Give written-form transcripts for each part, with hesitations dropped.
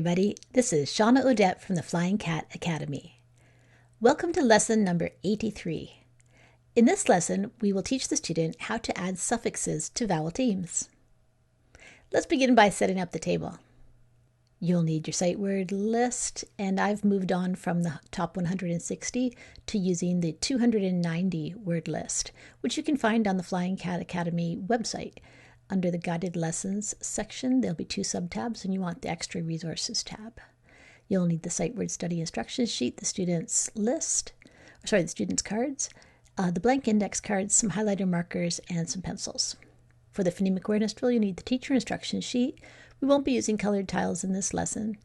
Everybody, this is Shawna Odette from the Flying Cat Academy. Welcome to lesson number 83. In this lesson, we will teach the student how to add suffixes to vowel teams. Let's begin by setting up the table. You'll need your sight word list, and I've moved on from the top 160 to using the 290 word list, which you can find on the Flying Cat Academy website. Under the Guided Lessons section, there'll be two sub-tabs, and you want the Extra Resources tab. You'll need the Sight Word Study Instructions sheet, the student's cards, the blank index cards, some highlighter markers, and some pencils. For the phonemic awareness drill, you need the teacher instruction sheet. We won't be using colored tiles in this lesson.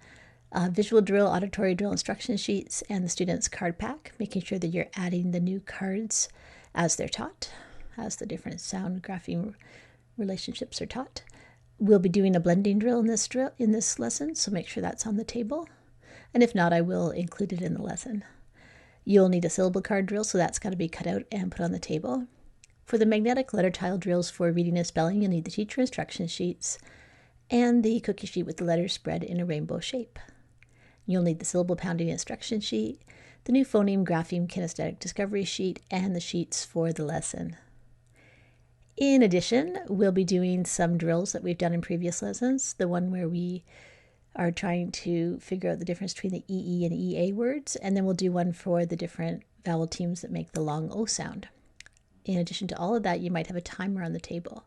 Visual drill, auditory drill instruction sheets, and the student's card pack, making sure that you're adding the new cards as they're taught, as the different sound grapheme relationships are taught. We'll be doing a blending drill in this lesson, so make sure that's on the table. And if not, I will include it in the lesson. You'll need a syllable card drill, so that's got to be cut out and put on the table. For the magnetic letter tile drills for reading and spelling, you'll need the teacher instruction sheets and the cookie sheet with the letters spread in a rainbow shape. You'll need the syllable pounding instruction sheet, the new phoneme grapheme kinesthetic discovery sheet, and the sheets for the lesson. In addition, we'll be doing some drills that we've done in previous lessons, the one where we are trying to figure out the difference between the EE and EA words, and then we'll do one for the different vowel teams that make the long O sound. In addition to all of that, you might have a timer on the table.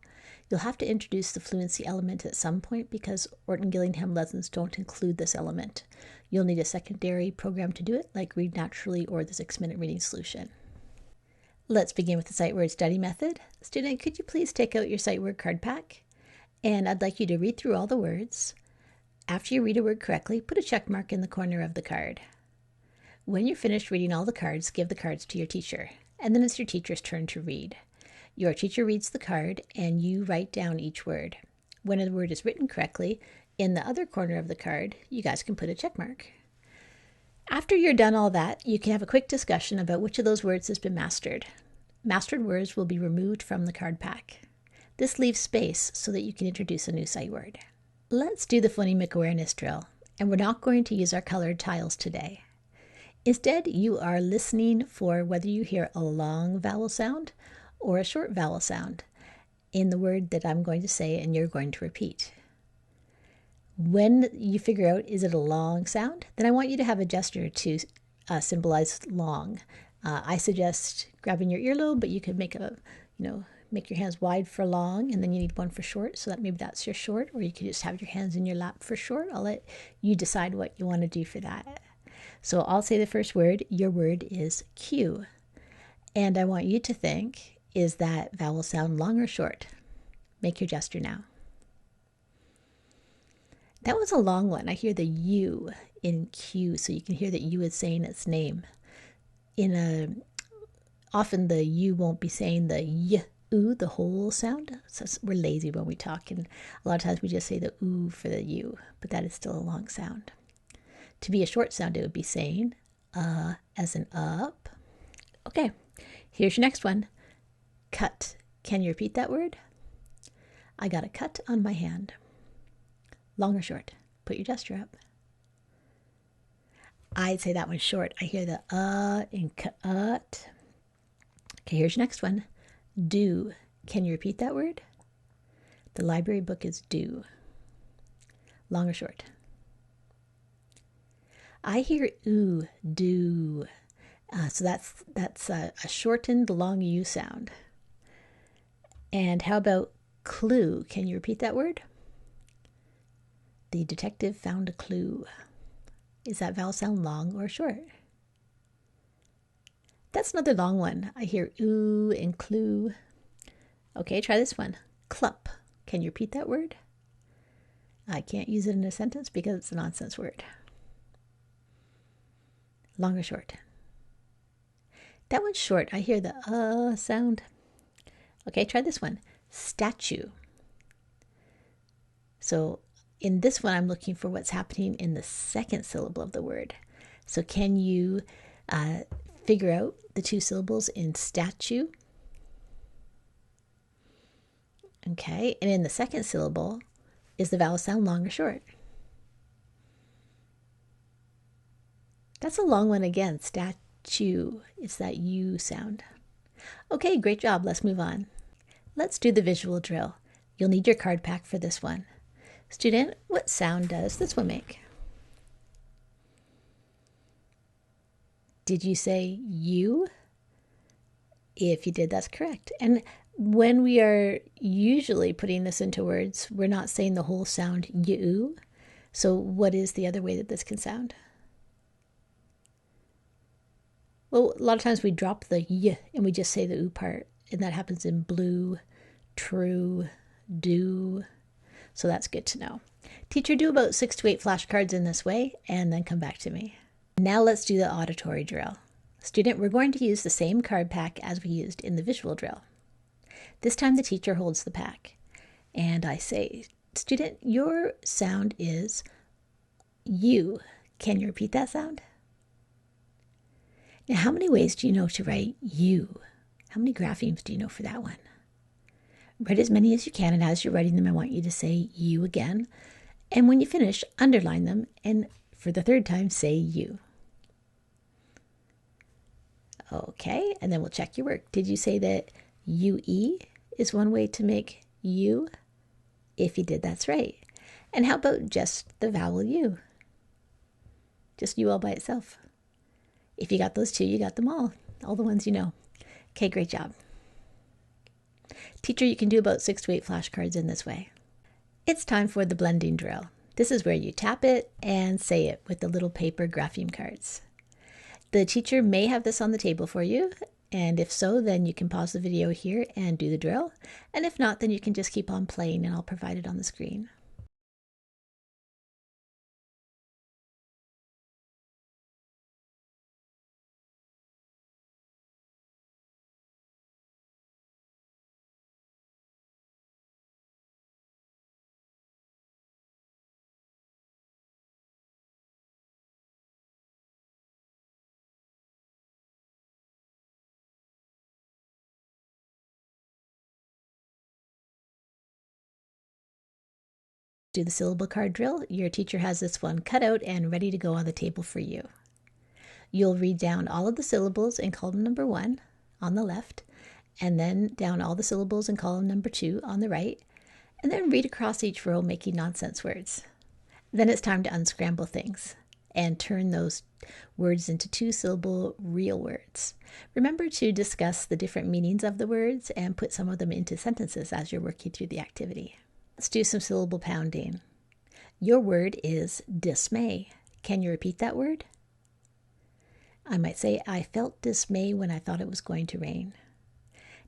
You'll have to introduce the fluency element at some point because Orton Gillingham lessons don't include this element. You'll need a secondary program to do it, like Read Naturally or the 6-minute reading solution. Let's begin with the sight word study method. Student, could you please take out your sight word card pack? And I'd like you to read through all the words. After you read a word correctly, put a check mark in the corner of the card. When you're finished reading all the cards, give the cards to your teacher. And then it's your teacher's turn to read. Your teacher reads the card and you write down each word. When a word is written correctly, in the other corner of the card, you guys can put a check mark. After you're done all that, you can have a quick discussion about which of those words has been mastered. Mastered words will be removed from the card pack. This leaves space so that you can introduce a new sight word. Let's do the phonemic awareness drill, and we're not going to use our colored tiles today. Instead, you are listening for whether you hear a long vowel sound or a short vowel sound in the word that I'm going to say and you're going to repeat. When you figure out, is it a long sound? Then I want you to have a gesture to symbolize long. I suggest grabbing your earlobe, but you could make your hands wide for long, and then you need one for short, so that maybe that's your short, or you could just have your hands in your lap for short. I'll let you decide what you want to do for that. So I'll say the first word. Your word is Q. And I want you to think, is that vowel sound long or short? Make your gesture now. That was a long one. I hear the U in Q, so you can hear that U is saying its name. Often the U won't be saying the Y, oo, the whole sound. So we're lazy when we talk, and a lot of times we just say the oo for the U, but that is still a long sound. To be a short sound, it would be saying as in up. Okay, here's your next one. Cut. Can you repeat that word? I got a cut on my hand. Long or short? Put your gesture up. I'd say that one's short. I hear the in cut. Okay, here's your next one. Do. Can you repeat that word? The library book is do. Long or short? I hear ooh, do. So that's a shortened long U sound. And how about clue? Can you repeat that word? The detective found a clue. Is that vowel sound long or short? That's another long one. I hear ooh and clue. Okay, try this one. Clup. Can you repeat that word? I can't use it in a sentence because it's a nonsense word. Long or short? That one's short. I hear the sound. Okay, try this one. Statue. So in this one, I'm looking for what's happening in the second syllable of the word. So can you figure out the two syllables in statue? Okay, and in the second syllable, is the vowel sound long or short? That's a long one again, statue. It's that U sound. Okay, great job. Let's move on. Let's do the visual drill. You'll need your card pack for this one. Student, what sound does this one make? Did you say U? If you did, that's correct. And when we are usually putting this into words, we're not saying the whole sound U. So what is the other way that this can sound? Well, a lot of times we drop the Y and we just say the U part. And that happens in blue, true, do. So that's good to know. Teacher, do about 6 to 8 flashcards in this way and then come back to me. Now let's do the auditory drill. Student, we're going to use the same card pack as we used in the visual drill. This time the teacher holds the pack. And I say, student, your sound is U. Can you repeat that sound? Now, how many ways do you know to write U? How many graphemes do you know for that one? Write as many as you can, and as you're writing them, I want you to say U again. And when you finish, underline them, and for the third time, say U. Okay, and then we'll check your work. Did you say that UE is one way to make U? If you did, that's right. And how about just the vowel U? Just U all by itself. If you got those two, you got them all the ones you know. Okay, great job. Teacher, you can do about 6 to 8 flashcards in this way. It's time for the blending drill. This is where you tap it and say it with the little paper grapheme cards. The teacher may have this on the table for you, and if so, then you can pause the video here and do the drill. And if not, then you can just keep on playing and I'll provide it on the screen. Do the syllable card drill. Your teacher has this one cut out and ready to go on the table for you. You'll read down all of the syllables in column number 1 on the left, and then down all the syllables in column number 2 on the right, and then read across each row making nonsense words. Then it's time to unscramble things and turn those words into 2-syllable real words. Remember to discuss the different meanings of the words and put some of them into sentences as you're working through the activity. Let's do some syllable pounding. Your word is dismay. Can you repeat that word? I might say, I felt dismay when I thought it was going to rain.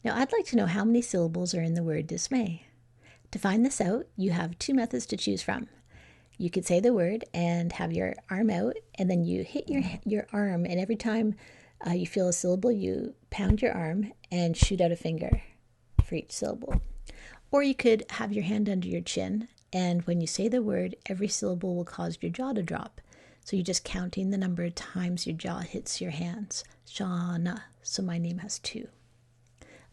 Now, I'd like to know how many syllables are in the word dismay. To find this out, you have 2 methods to choose from. You could say the word and have your arm out, and then you hit your arm, and every time you feel a syllable, you pound your arm and shoot out a finger for each syllable. Or you could have your hand under your chin, and when you say the word, every syllable will cause your jaw to drop. So you're just counting the number of times your jaw hits your hands. Shawna. So my name has 2.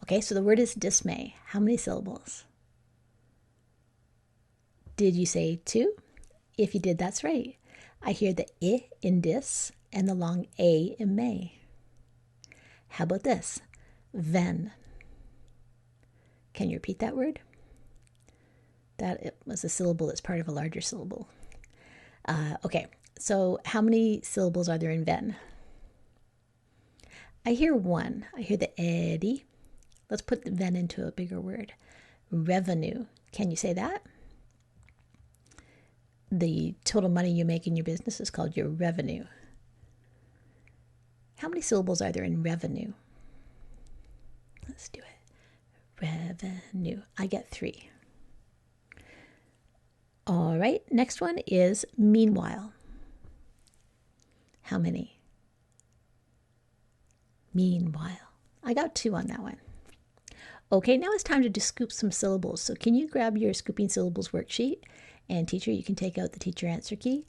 Okay, so the word is dismay. How many syllables? Did you say 2? If you did, that's right. I hear the I in dis and the long A in may. How about this? Ven. Can you repeat that word? That was a syllable that's part of a larger syllable. Okay, so how many syllables are there in ven? I hear 1. I hear the eddy. Let's put the ven into a bigger word. Revenue. Can you say that? The total money you make in your business is called your revenue. How many syllables are there in revenue? Let's do it. Revenue. I get 3. All right, next one is meanwhile. How many? Meanwhile. I got 2 on that one. Okay, now it's time to scoop some syllables. So can you grab your Scooping Syllables worksheet? And teacher, you can take out the teacher answer key.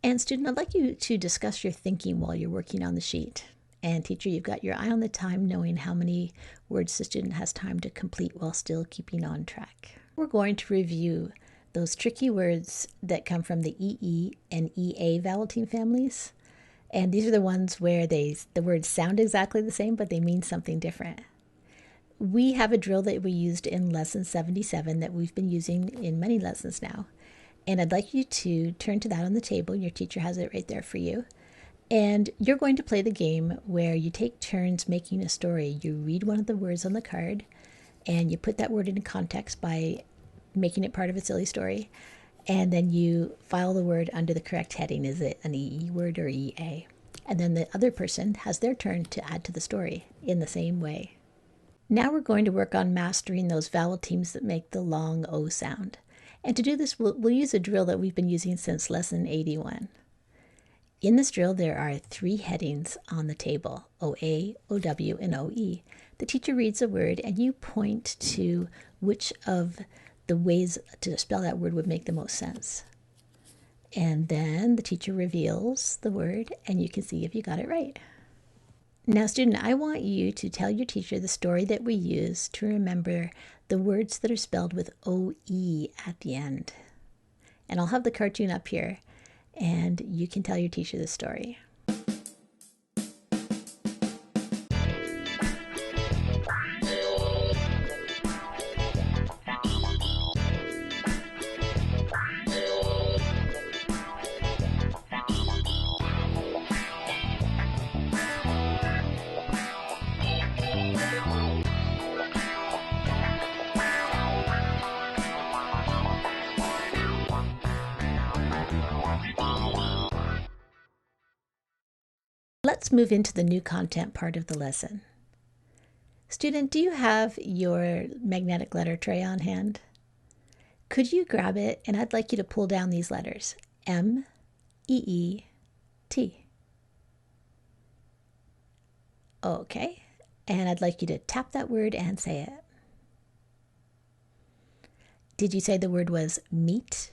And student, I'd like you to discuss your thinking while you're working on the sheet. And teacher, you've got your eye on the time, knowing how many words the student has time to complete while still keeping on track. We're going to review those tricky words that come from the EE and EA vowel team families. And these are the ones where the words sound exactly the same, but they mean something different. We have a drill that we used in lesson 77 that we've been using in many lessons now. And I'd like you to turn to that on the table. Your teacher has it right there for you. And you're going to play the game where you take turns making a story. You read one of the words on the card and you put that word into context by making it part of a silly story. And then you file the word under the correct heading. Is it an EE word or EA? And then the other person has their turn to add to the story in the same way. Now we're going to work on mastering those vowel teams that make the long O sound. And to do this, we'll use a drill that we've been using since lesson 81. In this drill, there are 3 headings on the table, OA, OW, and OE. The teacher reads a word and you point to which of the ways to spell that word would make the most sense. And then the teacher reveals the word and you can see if you got it right. Now, student, I want you to tell your teacher the story that we use to remember the words that are spelled with OE at the end. And I'll have the cartoon up here and you can tell your teacher the story. Let's move into the new content part of the lesson. Student, do you have your magnetic letter tray on hand? Could you grab it and I'd like you to pull down these letters, M, E, E, T. Okay, and I'd like you to tap that word and say it. Did you say the word was meat?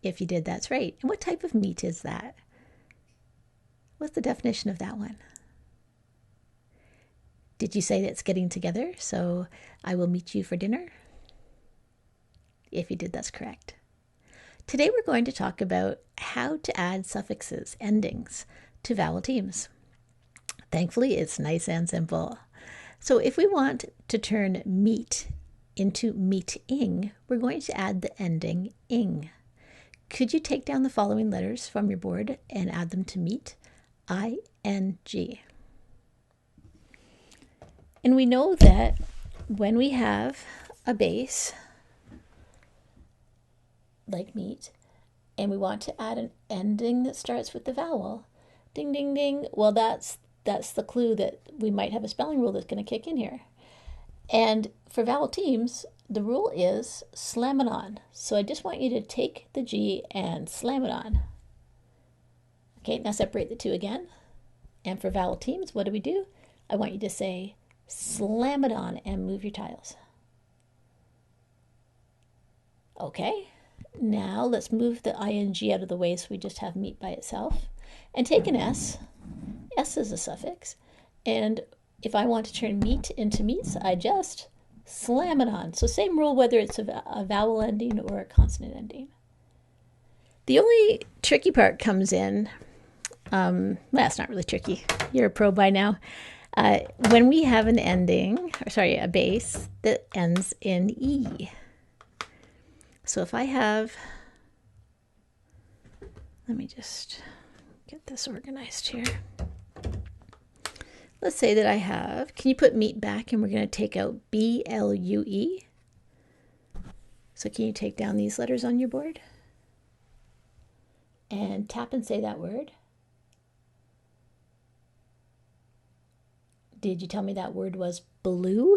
If you did, that's right. And what type of meat is that? What's the definition of that one? Did you say that it's getting together? So I will meet you for dinner? If you did, that's correct. Today we're going to talk about how to add suffixes, endings, to vowel teams. Thankfully, it's nice and simple. So if we want to turn meat into meeting, we're going to add the ending ing. Could you take down the following letters from your board and add them to meet? I-N-G. And we know that when we have a base, like meat, and we want to add an ending that starts with the vowel, ding, ding, ding, well, that's the clue that we might have a spelling rule that's going to kick in here. And for vowel teams, the rule is slam it on. So I just want you to take the G and slam it on. Okay, now separate the two again. And for vowel teams, what do? I want you to say slam it on and move your tiles. Okay, now let's move the ing out of the way so we just have meat by itself. And take an S. S is a suffix. And if I want to turn meat into meats, I just slam it on. So same rule whether it's a vowel ending or a consonant ending. The only tricky part comes in, well, it's not really tricky. You're a pro by now. When we have an ending, a base that ends in E. So if I have, let me just get this organized here. Let's say that I have, can you put meat back and we're going to take out B-L-U-E? So can you take down these letters on your board? And tap and say that word. Did you tell me that word was blue?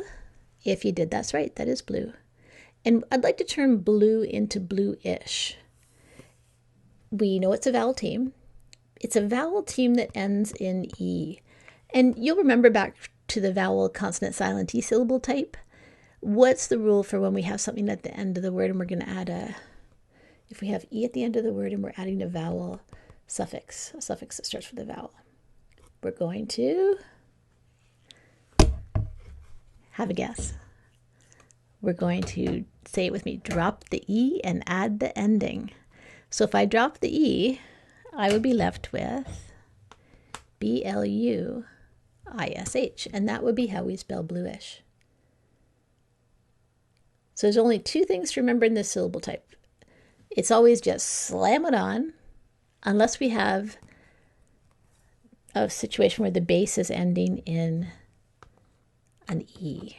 If you did, that's right, that is blue. And I'd like to turn blue into bluish. We know it's a vowel team. It's a vowel team that ends in E. And you'll remember back to the vowel consonant silent E syllable type. What's the rule for when we have something at the end of the word and we're going to add if we have E at the end of the word and we're adding a vowel suffix, a suffix that starts with a vowel? We're going to have a guess. We're going to say it with me, drop the E and add the ending. So if I drop the E, I would be left with BLUISH, and that would be how we spell bluish. So there's only two things to remember in this syllable type. It's always just slam it on, unless we have a situation where the base is ending in an E.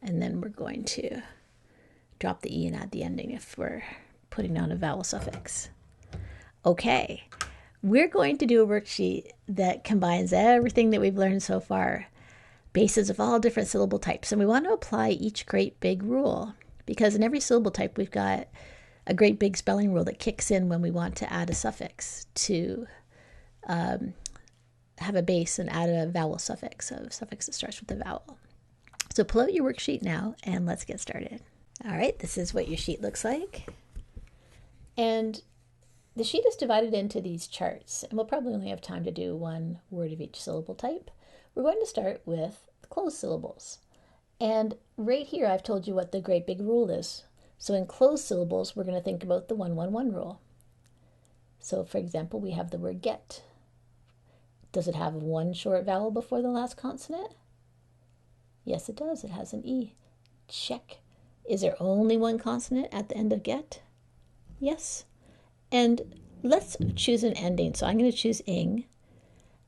And then we're going to drop the E and add the ending if we're putting on a vowel suffix. Okay, we're going to do a worksheet that combines everything that we've learned so far, bases of all different syllable types, and we want to apply each great big rule, because in every syllable type we've got a great big spelling rule that kicks in when we want to add a suffix to have a base and add a vowel suffix, a suffix that starts with a vowel. So pull out your worksheet now and let's get started. All right, this is what your sheet looks like. And the sheet is divided into these charts, and we'll probably only have time to do one word of each syllable type. We're going to start with closed syllables. And right here, I've told you what the great big rule is. So in closed syllables, we're going to think about the 1-1-1 rule. So for example, we have the word get. Does it have one short vowel before the last consonant? Yes, it does. It has an E. Check. Is there only one consonant at the end of get? Yes. And let's choose an ending. So I'm going to choose ing.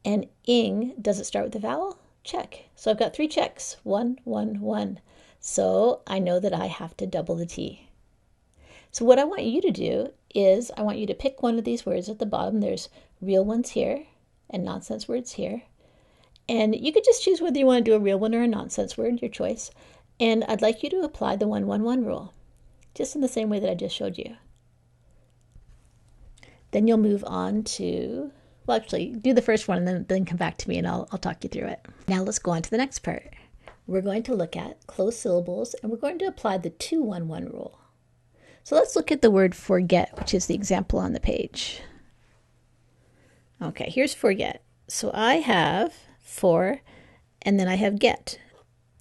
And ing, does it start with a vowel? Check. So I've got 3 checks. 1, 1, 1. So I know that I have to double the T. So what I want you to do is I want you to pick one of these words at the bottom. There's real ones here and nonsense words here. And you could just choose whether you want to do a real one or a nonsense word, your choice. And I'd like you to apply the 1-1-1 rule, just in the same way that I just showed you. Then you'll move on to, well, actually, do the first one and then come back to me and I'll talk you through it. Now let's go on to the next part. We're going to look at closed syllables and we're going to apply the 2-1-1 rule. So let's look at the word forget, which is the example on the page. Okay, here's forget. So I have for, and then I have get.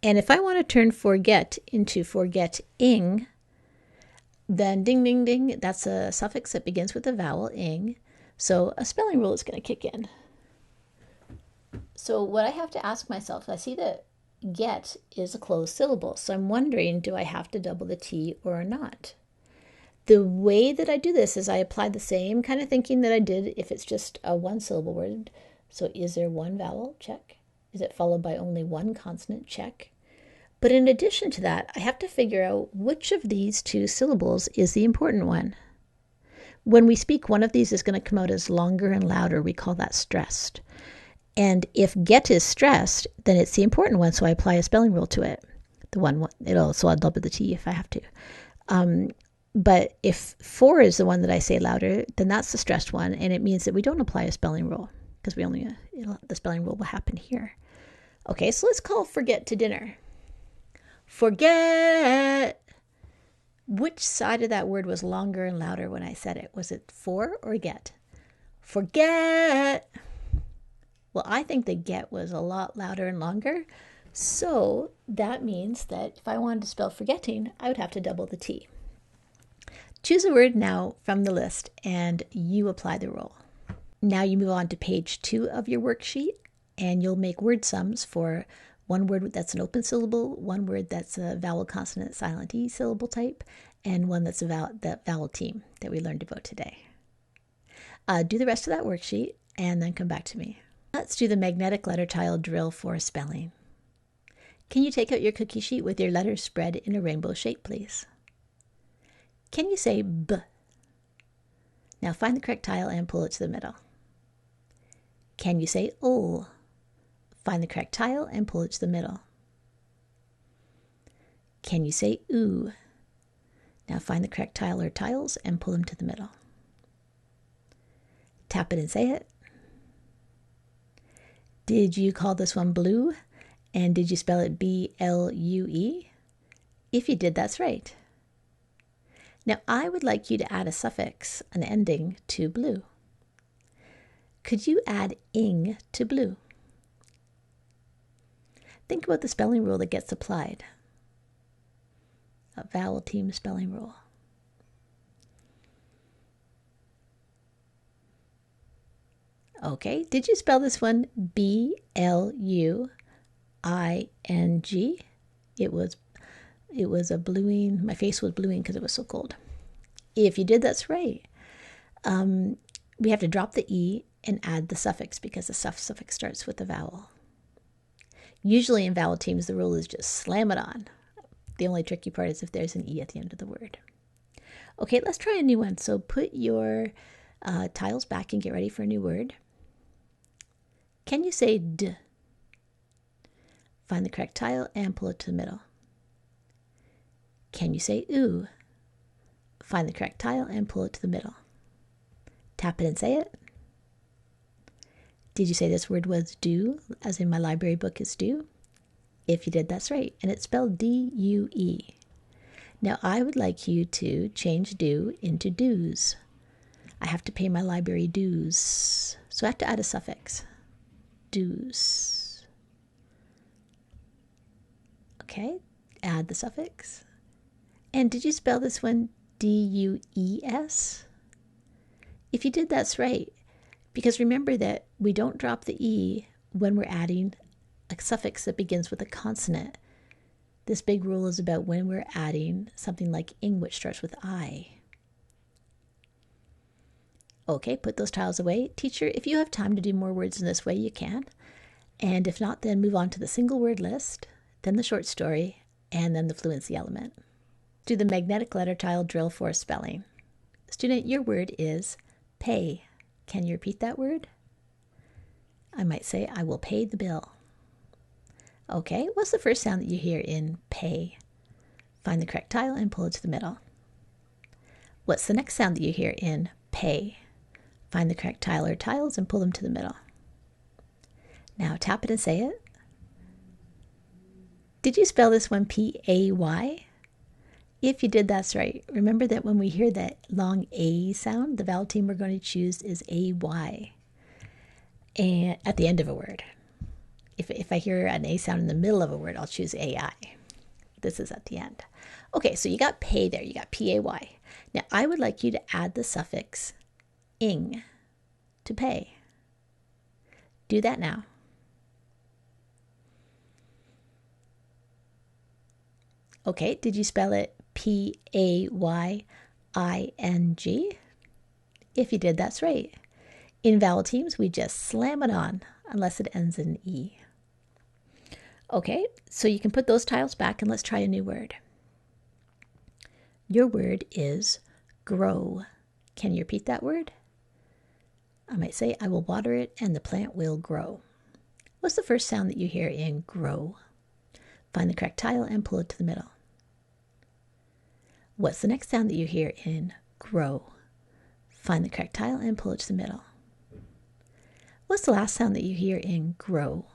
And if I want to turn forget into forgetting, then ding, ding, ding, that's a suffix that begins with a vowel, ing. So a spelling rule is going to kick in. So what I have to ask myself, I see that get is a closed syllable. So I'm wondering, do I have to double the T or not? The way that I do this is I apply the same kind of thinking that I did if it's just a one-syllable word. So is there one vowel? Check. Is it followed by only one consonant? Check. But in addition to that, I have to figure out which of these 2 syllables is the important one. When we speak, one of these is going to come out as longer and louder. We call that stressed. And if get is stressed, then it's the important one, so I apply a spelling rule to it. So I'll double the T if I have to. But if for is the one that I say louder, then that's the stressed one, and it means that we don't apply a spelling rule, because the spelling rule will happen here. Okay, so let's call forget to dinner. Forget. Which side of that word was longer and louder when I said it? Was it for or get? Forget. Well, I think the get was a lot louder and longer. So that means that if I wanted to spell forgetting, I would have to double the T. Choose a word now from the list and you apply the rule. Now you move on to page 2 of your worksheet and you'll make word sums for one word that's an open syllable, one word that's a vowel consonant silent E syllable type, and one that's that vowel team that we learned about today. Do the rest of that worksheet and then come back to me. Let's do the magnetic letter tile drill for spelling. Can you take out your cookie sheet with your letters spread in a rainbow shape, please? Can you say B? Now find the correct tile and pull it to the middle. Can you say O? Find the correct tile and pull it to the middle. Can you say oo? Now find the correct tile or tiles and pull them to the middle. Tap it and say it. Did you call this one blue? And did you spell it B-L-U-E? If you did, that's right. Now I would like you to add a suffix, an ending, to blue. Could you add ing to blue? Think about the spelling rule that gets applied. A vowel team spelling rule. Okay, did you spell this one B-L-U-I-N-G? It was a bluing, my face was bluing because it was so cold. If you did, that's right. We have to drop the E and add the suffix because the suffix starts with the vowel. Usually in vowel teams, the rule is just slam it on. The only tricky part is if there's an E at the end of the word. Okay, let's try a new one. So put your tiles back and get ready for a new word. Can you say D? Find the correct tile and pull it to the middle. Can you say oo? Find the correct tile and pull it to the middle. Tap it and say it. Did you say this word was do, as in my library book is do? If you did, that's right. And it's spelled D-U-E. Now I would like you to change do into dues. I have to pay my library dues. So I have to add a suffix. Dues. Okay, add the suffix. And did you spell this one D-U-E-S? If you did, that's right. Because remember that we don't drop the E when we're adding a suffix that begins with a consonant. This big rule is about when we're adding something like ing, which starts with I. Okay, put those tiles away. Teacher, if you have time to do more words in this way, you can. And if not, then move on to the single word list, then the short story, and then the fluency element. Do the magnetic letter tile drill for spelling. Student, your word is pay. Can you repeat that word? I might say, I will pay the bill. Okay, what's the first sound that you hear in pay? Find the correct tile and pull it to the middle. What's the next sound that you hear in pay? Find the correct tile or tiles and pull them to the middle. Now tap it and say it. Did you spell this one P-A-Y? If you did, that's right. Remember that when we hear that long A sound, the vowel team we're going to choose is A-Y. And at the end of a word. If I hear an A sound in the middle of a word, I'll choose A-I. This is at the end. Okay, so you got pay there. You got P-A-Y. Now, I would like you to add the suffix ing to pay. Do that now. Okay, did you spell it P-A-Y-I-N-G? If you did, that's right. In vowel teams, we just slam it on unless it ends in E. Okay, so you can put those tiles back and let's try a new word. Your word is grow. Can you repeat that word? I might say, I will water it and the plant will grow. What's the first sound that you hear in grow? Find the correct tile and pull it to the middle. What's the next sound that you hear in grow? Find the correct tile and pull it to the middle. What's the last sound that you hear in grow?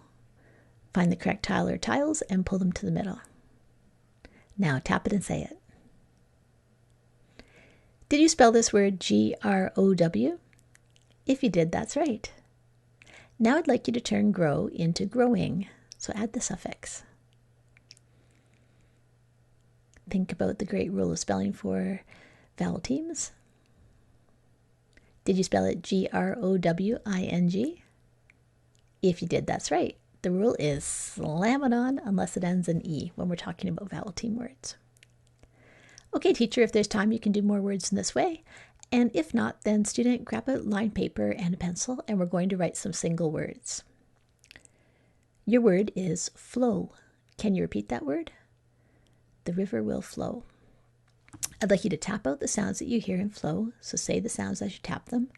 Find the correct tile or tiles and pull them to the middle. Now tap it and say it. Did you spell this word G-R-O-W? If you did, that's right. Now I'd like you to turn grow into growing, so add the suffix. Think about the great rule of spelling for vowel teams. Did you spell it G-R-O-W-I-N-G? If you did, that's right. The rule is slam it on unless it ends in E when we're talking about vowel team words. Okay, teacher, if there's time, you can do more words in this way. And if not, then student, grab a lined paper and a pencil, and we're going to write some single words. Your word is flow. Can you repeat that word? The river will flow. I'd like you to tap out the sounds that you hear in flow. So say the sounds as you tap them.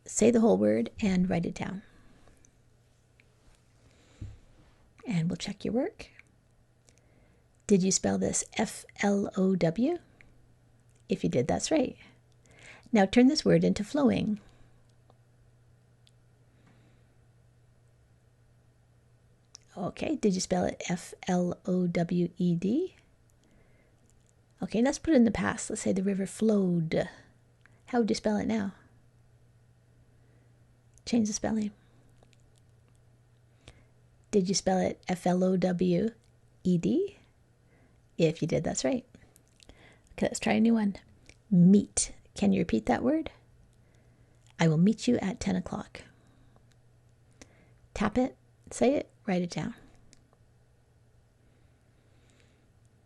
Say the whole word and write it down. And we'll check your work. Did you spell this F-L-O-W? If you did, that's right. Now turn this word into flowing. Okay, did you spell it F-L-O-W-E-D? Okay, let's put it in the past. Let's say the river flowed. How would you spell it now? Change the spelling. Did you spell it F-L-O-W-E-D? If you did, that's right. Okay, let's try a new one. Meet. Can you repeat that word? I will meet you at 10 o'clock. Tap it, say it, write it down.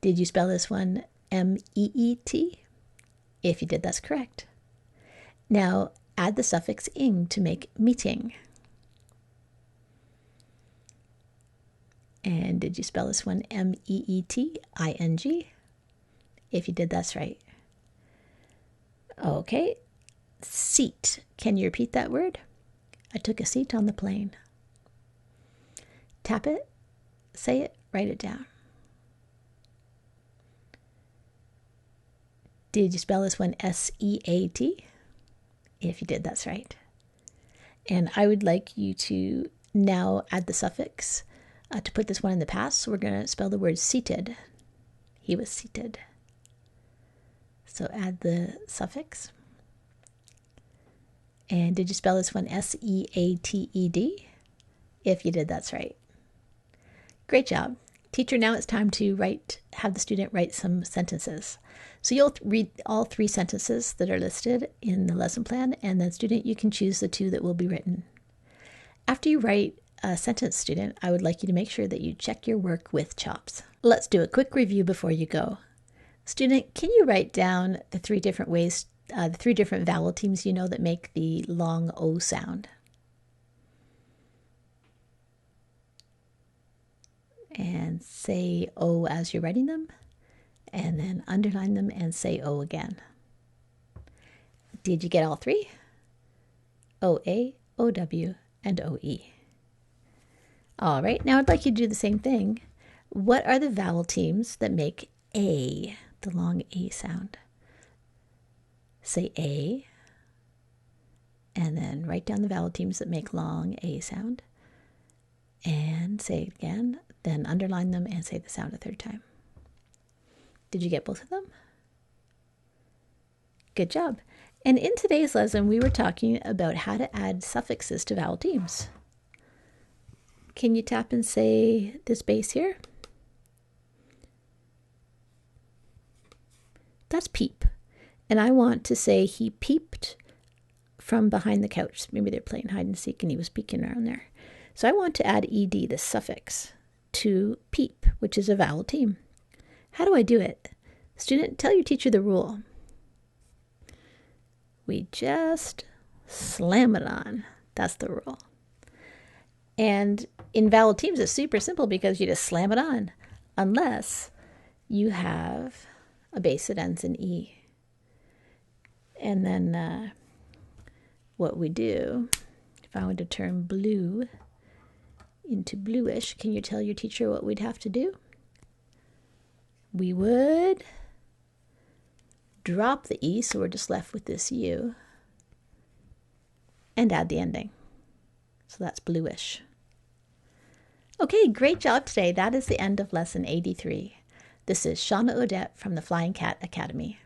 Did you spell this one M-E-E-T? If you did, that's correct. Now add the suffix ing to make meeting. And did you spell this one M-E-E-T-I-N-G? If you did, that's right. Okay. Seat. Can you repeat that word? I took a seat on the plane. Tap it, say it, write it down. Did you spell this one S-E-A-T? If you did, that's right. And I would like you to now add the suffix to put this one in the past. So we're going to spell the word seated. He was seated. So add the suffix. And did you spell this one S-E-A-T-E-D? If you did, that's right. Great job. Teacher, now it's time to have the student write some sentences. So you'll read all 3 sentences that are listed in the lesson plan, and then student, you can choose the 2 that will be written. After you write a sentence, student, I would like you to make sure that you check your work with CHOPS. Let's do a quick review before you go. Student, can you write down the 3 different ways, the 3 different vowel teams you know that make the long O sound? And say O as you're writing them, and then underline them and say O again. Did you get all 3? O-A, O-W, and O-E. All right, now I'd like you to do the same thing. What are the vowel teams that make A, the long A sound? Say A, and then write down the vowel teams that make long A sound, and say it again, then underline them and say the sound a 3rd time. Did you get both of them? Good job. And in today's lesson, we were talking about how to add suffixes to vowel teams. Can you tap and say this base here? That's peep. And I want to say he peeped from behind the couch. Maybe they're playing hide and seek and he was peeking around there. So I want to add ed, the suffix, to peep, which is a vowel team. How do I do it? Student, tell your teacher the rule. We just slam it on. That's the rule. And in vowel teams, it's super simple because you just slam it on, unless you have a base that ends in E. And then what we do, if I want to turn blue into bluish, can you tell your teacher what we'd have to do? We would drop the E, so we're just left with this U, and add the ending. So that's bluish. Okay, great job today. That is the end of lesson 83. This is Shawna Odette from the Flying Cat Academy.